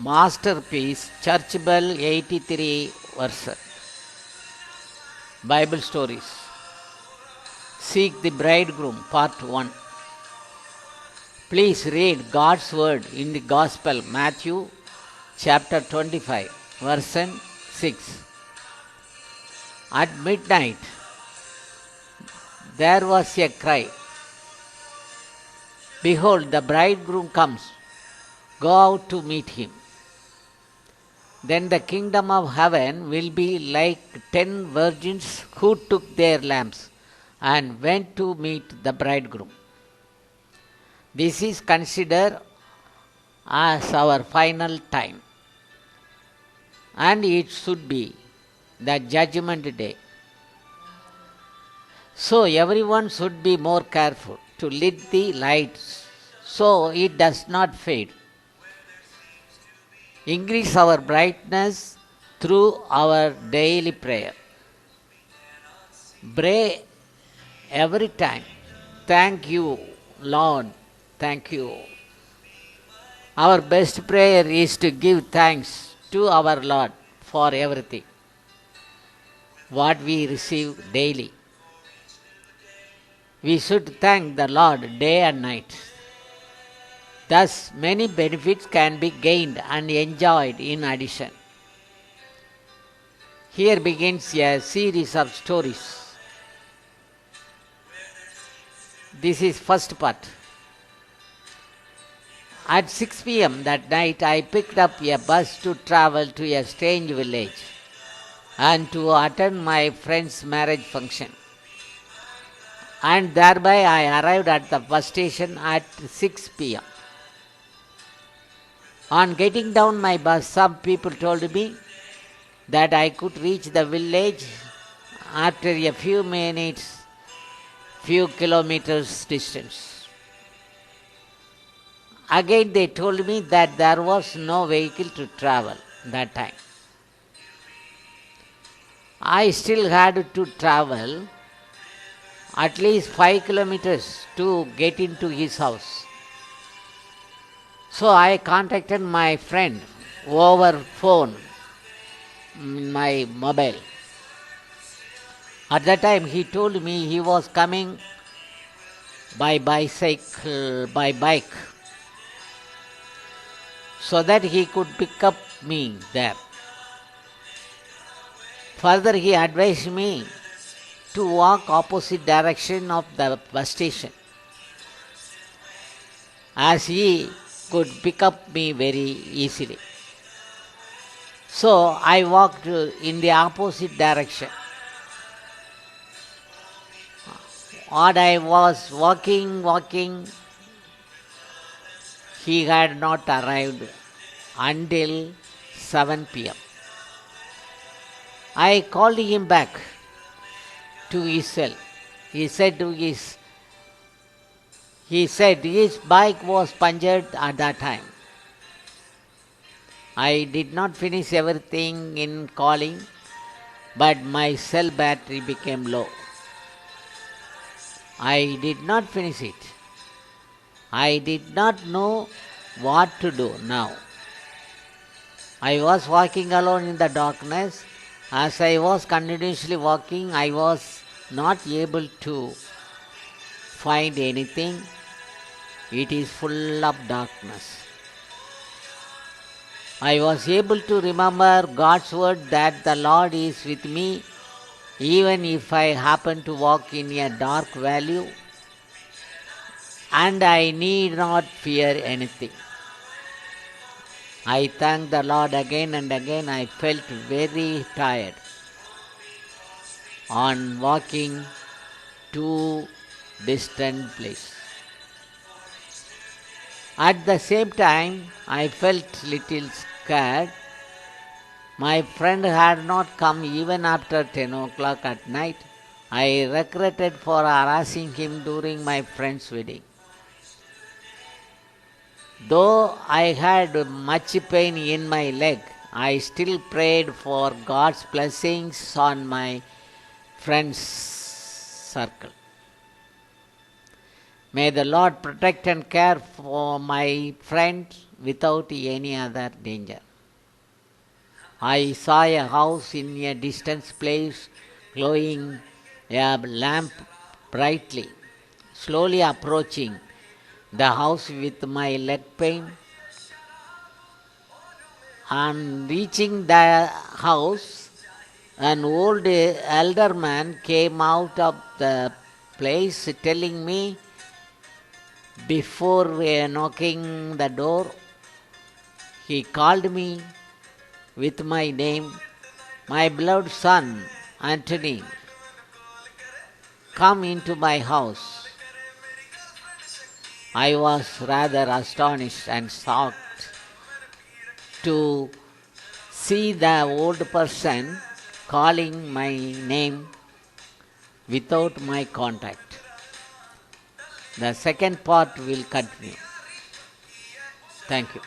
Masterpiece, Church Bell 83 verse. Bible Stories. Seek the Bridegroom, Part 1. Please read God's Word in the Gospel, Matthew chapter 25, verse 6. At midnight, there was a cry, "Behold, the bridegroom comes, go out to meet him." Then the kingdom of heaven will be like 10 virgins who took their lamps and went to meet the bridegroom. This is considered as our final time, and it should be the judgment day. So everyone should be more careful to lit the lights so it does not fade. Increase our brightness through our daily prayer. Pray every time, "Thank you, Lord, thank you." Our best prayer is to give thanks to our Lord for everything, what we receive daily. We should thank the Lord day and night. Thus, many benefits can be gained and enjoyed in addition. Here begins a series of stories. This is first part. At 6 p.m. that night, I picked up a bus to travel to a strange village and to attend my friend's marriage function. And thereby I arrived at the bus station at 6 p.m. On getting down my bus, some people told me that I could reach the village after a few minutes, few kilometers distance. Again they told me that there was no vehicle to travel that time. I still had to travel at least 5 kilometers to get into his house. So I contacted my friend over phone in my mobile. At that time he told me he was coming by bike, so that he could pick up me there. Further he advised me to walk opposite direction of the bus station, as he could pick up me very easily. So I walked in the opposite direction. What I was walking, he had not arrived until 7 p.m. I called him back to his cell. He said his bike was punctured at that time. I did not finish everything in calling, but my cell battery became low. I did not finish it. I did not know what to do now. I was walking alone in the darkness. As I was continuously walking, I was not able to find anything. It is full of darkness. I was able to remember God's word that the Lord is with me even if I happen to walk in a dark valley, and I need not fear anything. I thank the Lord again and again. I felt very tired on walking to distant place. At the same time, I felt little scared. My friend had not come even after 10 o'clock at night. I regretted for harassing him during my friend's wedding. Though I had much pain in my leg, I still prayed for God's blessings on my friend's circle. May the Lord protect and care for my friend without any other danger. I saw a house in a distant place glowing a lamp brightly, slowly approaching the house with my leg pain. On reaching the house, an old elder man came out of the place telling me before knocking the door, he called me with my name, my beloved son, Anthony, come into my house. I was rather astonished and shocked to see the old person calling my name without my contact. The second part will continue. Thank you.